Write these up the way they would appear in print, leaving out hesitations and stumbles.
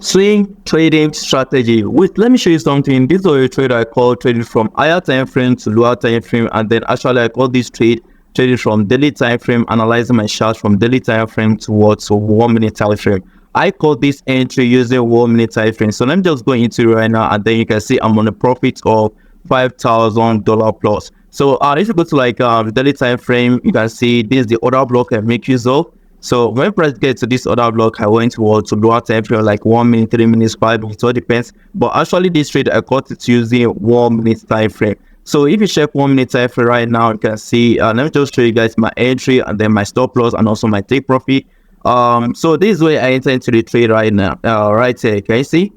Swing trading strategy. Wait, let me show you something. This is a trade I call trading from higher time frame to lower time frame, and then actually I call this trade trading from daily time frame, analyzing my charts from daily time frame towards 1 minute time frame. I call this entry using 1 minute time frame. So let me just go into it right now, and then you can see I'm on a profit of $5,000 plus. So if you go to like daily time frame, you can see this is the order block I make use of. So when price gets to this order block, I went towards to lower time frame like 1 minute, 3 minutes, 5 minutes, all depends. But actually this trade I caught it using 1 minute time frame. So if you check 1 minute time frame right now, you can see let me just show you guys my entry and then my stop loss and also my take profit. So this is where I enter into the trade right now. Right here, can you see?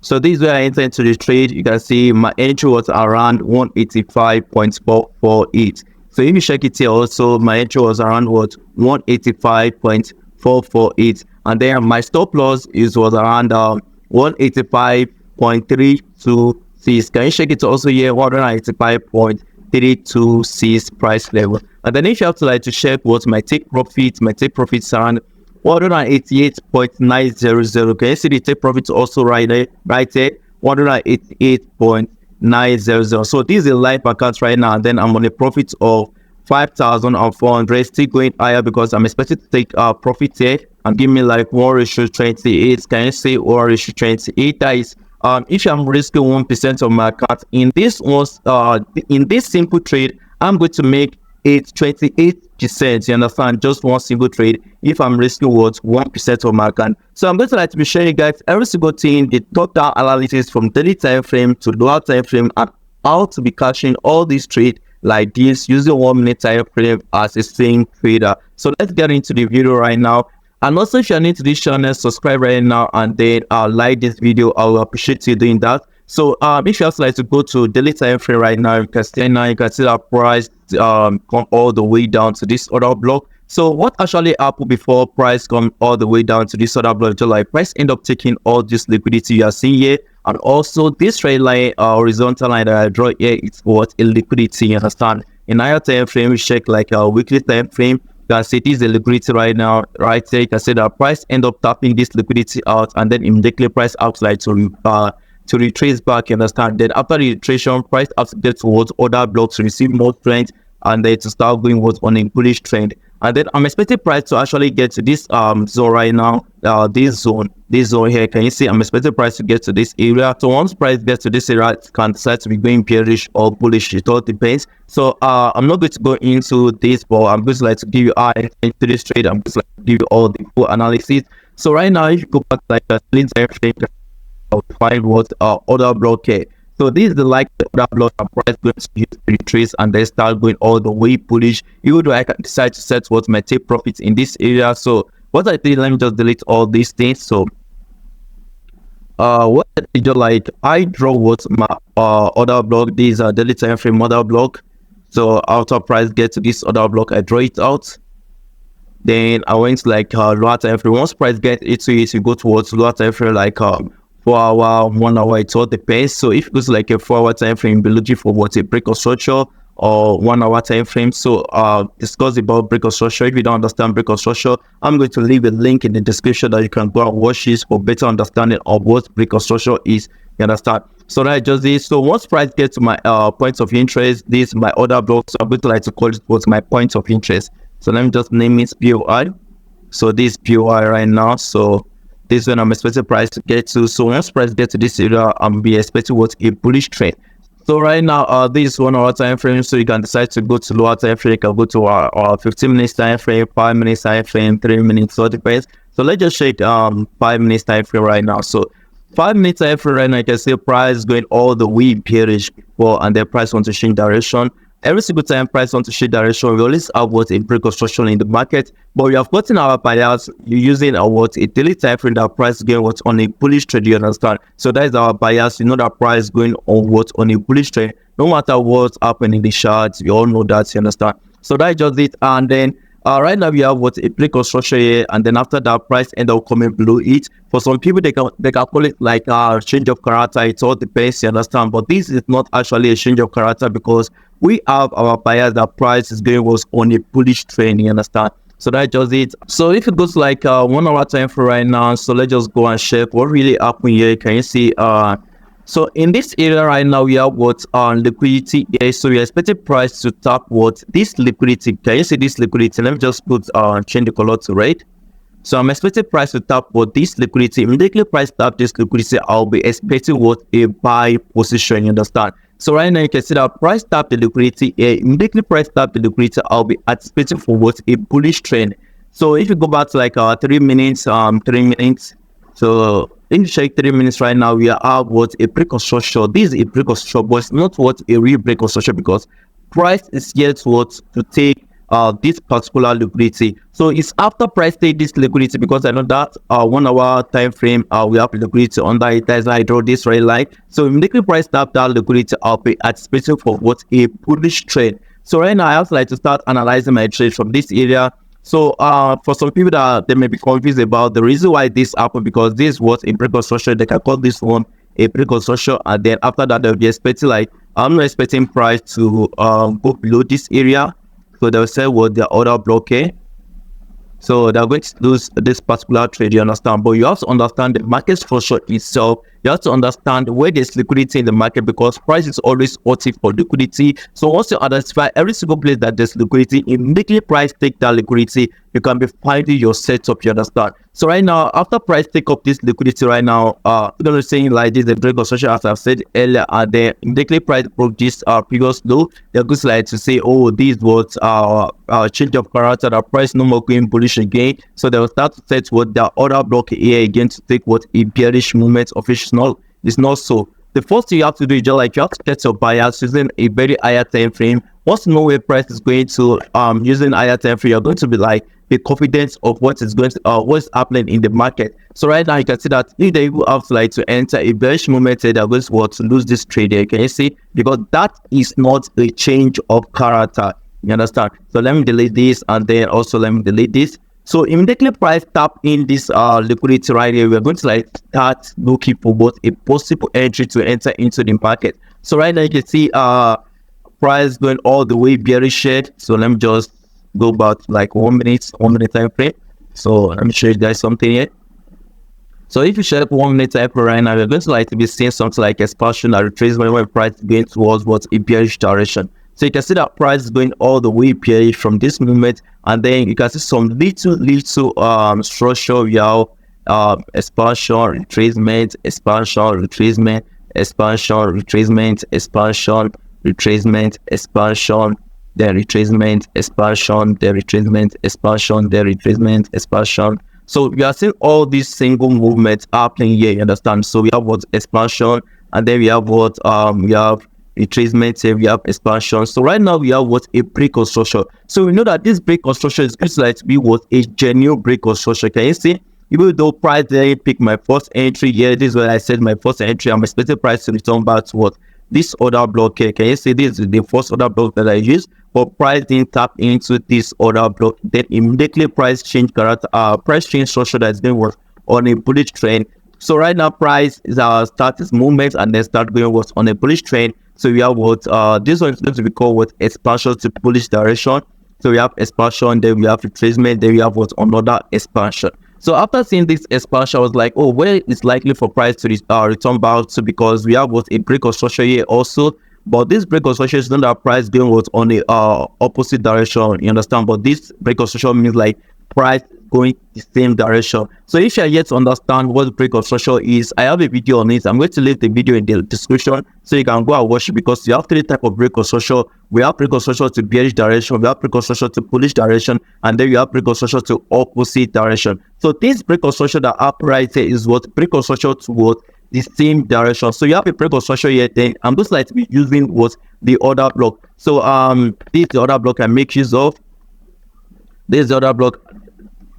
So this is where I enter into the trade. You can see my entry was around 185.448. So if you check it here also, my entry was around what 185.448, and then my stop loss was around 185.326. Can you check it also here, 185.326 price level? And then if you have to check what my take profit is around 188.900. Can you see the take profit also right there, 188.900. So this is a live account right now, and then I'm on a profit of 5,400, still going higher because I'm expected to take profit here and give me like 1:28. Can you see 1:28? That is if I'm risking 1% of my account in this simple trade, I'm going to make 28%. You understand? Just one single trade if I'm risking what 1% of my account. So I'm going to be showing you guys every single thing, the top down analysis from daily time frame to lower time frame, and how to be catching all these trades like this using 1 minute time frame as a swing trader. So let's get into the video right now. And also, if you're new to this channel, subscribe right now and then like this video. I will appreciate you doing that. So if you also to go to daily time frame right now, you can see that price come all the way down to this order block. So what actually happened before price come all the way down to this order block? So like price end up taking all this liquidity you are seeing here, and also this trade line, horizontal line that I draw here, it's what a liquidity. You understand? In higher time frame, we check like a weekly time frame. You can see this is the liquidity right now, right there. You can see that price end up tapping this liquidity out, and then immediately price outs to retrace back. You understand? Then after the retration, price has to get towards other blocks to receive more trend, and then to start going what's on a bullish trend. And then I'm expecting price to actually get to this zone right now, this zone here. Can you see? I'm expecting price to get to this area. So once price gets to this area, it can decide to be going bearish or bullish. It all depends. So I'm not going to go into this, but I'm just to give you into this trade. I'm just to give you all the full analysis. So right now, if you go back a split time frame, I'll find what order block here. So this is the order block and price going to use retrace and then start going all the way bullish. Even though I can decide to set what my take profits in this area. So what I did, let me just delete all these things. So what I did, I draw what my order block. These are daily time frame order block. So after price get to this order block, I draw it out. Then I went lower time frame. Once price get into it, you go towards lower time frame 4 hour, 1 hour, it all depends. So if it goes a 4 hour time frame, be looking for what a break of structure, or 1 hour time frame. So discuss about break of structure. If you don't understand break of structure, I'm going to leave a link in the description that you can go and watch this for better understanding of what break of structure is. You understand? So that just this. So once price gets to my points of interest, this is my order block. So I'm going to call it what's my point of interest. So let me just name it POI. So this POI right now. So this is when I'm expecting price to get to. So once price get to this area, I'm be expecting what a bullish trend. So right now, this is 1 hour time frame. So you can decide to go to lower time frame. You can go to our 15 minutes time frame, 5 minutes time frame, 3 minutes. So it depends. So let's just check 5 minutes time frame right now. So 5 minutes time frame right now, you can see price going all the way bearish before, and then price wants to change direction. Every single time price wants to shift direction, we always have what a break of structure in the market. But we have gotten our bias using what a daily time frame that price going what's on a bullish trade. You understand? So that is our bias. You know that price going on what's on a bullish trade. No matter what's happening in the charts, we all know that. You understand? So that is just it. And then right now we have what a break of structure here, and then after that price end up coming below it. For some people, they can call it like a change of character. It all depends. You understand? But this is not actually a change of character, because we have our bias that price is going was on a bullish trend. You understand? So that's just it. So if it goes like 1 hour time frame right now, so let's just go and check what really happened here. Can you see so in this area right now, we have what liquidity here. So we expected price to tap what this liquidity. Can you see this liquidity? Let me just put change the color to red. So I'm expecting price to tap what this liquidity. Immediately price tap this liquidity, I'll be expecting what a buy position. You understand? So right now you can see that price tap the liquidity here. Immediately price tap the liquidity, I'll be anticipating for what a bullish trend. So if you go back to like 3 minutes, 3 minutes. So if you check 3 minutes right now, we have what a pre-construction. This is a pre-construction, but it's not what a real pre-construction because price is yet what to take this particular liquidity. So it's after price take this liquidity because I know that 1 hour time frame we have liquidity under it. That's why I draw this red line. So immediately price tap that liquidity, I'll be anticipating for what a bullish trade. So right now I also like to start analyzing my trade from this area. So for some people that they may be confused about the reason why this happened, because this was a pre-construction. They can call this one a pre-construction, and then after that they'll be expecting like I'm not expecting price to go below this area. So they'll say what their order block here. So they're going to lose this particular trade, you understand? But you have to understand the market structure itself. You have to understand where there's liquidity in the market because price is always OT for liquidity. So once you identify every single place that there's liquidity, immediately price take that liquidity, you can be finding your setup, you understand? So right now, after price take up this liquidity right now, I'm going to say like this, the break of social as I've said earlier, and then immediately price broke this previous low, they're going to like to say, oh, this was change of character, the price no more going bullish again. So they will start to set what their order block here again to take what a bearish movement of it's not so. The first thing you have to do is just like you have to get your buyers using a very higher time frame. Once you know where price is going to using higher time frame, you're going to be like the confidence of what is going to what's happening in the market. So right now you can see that if they will have to like to enter a bearish moment, they're going to lose this trade here. Can you see? Because that is not a change of character. You understand? So let me delete this, and then also let me delete this. So immediately price tap in this liquidity right here, we're going to like start looking for both a possible entry to enter into the market. So right now you can see price going all the way bearish shade. So let me just go back like 1 minute time frame. So let me show you guys something here. So if you check 1 minute time frame right now, we're going to like to be seeing something like expansion or retracement when price going towards what a bearish direction. So you can see that price is going all the way bearish from this moment, and then you can see some little structure. We have expansion, retracement, expansion, retracement, expansion, retracement, expansion, retracement, expansion, then retracement, expansion, then retracement, expansion, then retracement, expansion. So we are seeing all these single movements happening here. You understand? So we have what expansion, and then we have what we have retracement, here we have expansion. So right now we have what a pre-construction. So we know that this pre-construction is going to like to be what a genuine pre-construction. Can you see? Even though price didn't pick my first entry here, this is where I said my first entry. I'm expecting price to return back to what this order block here. Can you see? This is the first order block that I used, but price didn't tap into this order block. Then immediately price change character, price change structure that's been work on a bullish trend. So right now price is start its movement and then start going what on a bullish trend. So we have what this one is going to be called what expansion to bullish direction. So we have expansion, then we have retracement, then we have what another expansion. So after seeing this expansion, I was like, oh, where is likely for price to return back to, because we have what a break of structure here also. But this break of structure is not that price going what on the opposite direction. You understand? But this break of structure means like price going the same direction. So if you are yet to understand what break of structure is, I have a video on it. I'm going to leave the video in the description so you can go and watch it, because you have three types of break of structure. We have break of structure to bearish direction, we have break of structure to bullish direction, and then we have break of structure to opposite direction. So this break of structure that up right here is what break of structure to what the same direction. So you have a break of structure here, then I'm just like to be using what the order block. So this is the order block I make use of. This is the order block.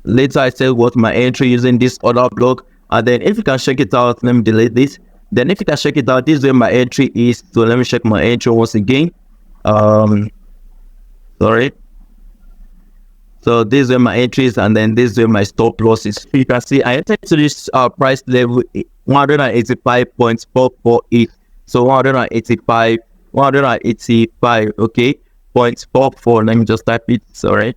Later I said what my entry using this order block, and then if you can check it out, let me delete this. Then if you can check it out, this is where my entry is. So let me check my entry once again. Sorry. So this is where my entry is, and then this is where my stop loss is. You can see I entered to this price level 185.448. So 185, okay, 0.44. Let me just type it. Sorry.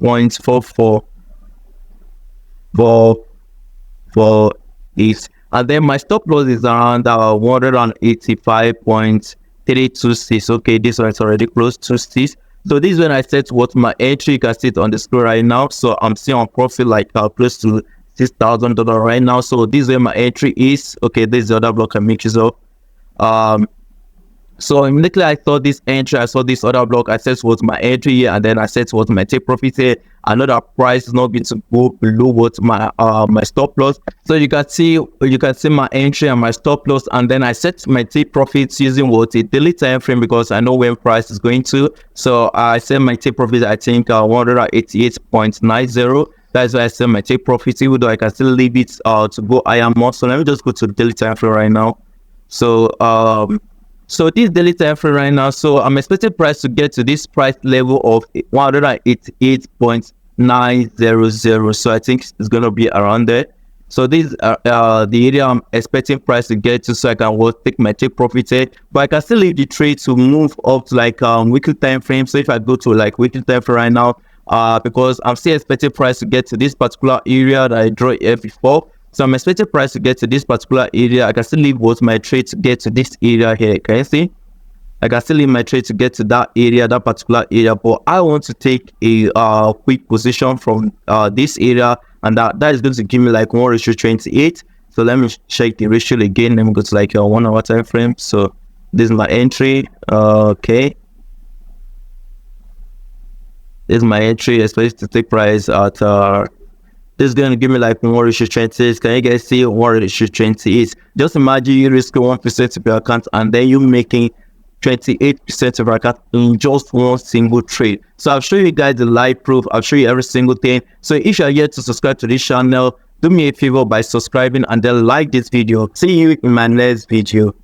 0.4448, and then my stop loss is around 185.326. Okay, this one is already close to 6. So this is when I set what my entry. You can see it on the screen right now. So I'm seeing on profit like close to $6,000 right now. So this is where my entry is. Okay, this is the other block I make use of. So immediately I saw this entry, I saw this other block, I set what my entry here, and then I set what my take profit here. I know that price is not going to go below what my my stop loss. So you can see my entry and my stop loss, and then I set my take profits using what a daily time frame, because I know when price is going to. So I set my take profit, I think 188.90. That's why I set my take profit, even though I can still leave it to go higher more. So let me just go to the daily time frame right now. So so this daily time frame right now, so I'm expecting price to get to this price level of 188.900. So I think it's gonna be around there. So this the area I'm expecting price to get to, so I can take my take profit here. But I can still leave the trade to move up to like weekly time frame. So if I go to like weekly time frame right now, because I'm still expecting price to get to this particular area that I drew here before. So I'm expecting price to get to this particular area. I can still leave both my trade to get to this area here. Can you see? I can still leave my trade to get to that area, that particular area. But I want to take a quick position from this area, and that is going to give me like 1:28. So let me check the ratio again. Let me go to like a 1 hour time frame. So this is my entry. Okay. This is my entry. Expected to take price at this is going to give me like 1:20. Can you guys see 1:20 is? Just imagine you risk 1% of your account, and then you making 28% of your account in just one single trade. So I'll show you guys the live proof. I'll show you every single thing. So if you are yet to subscribe to this channel, do me a favor by subscribing and then like this video. See you in my next video.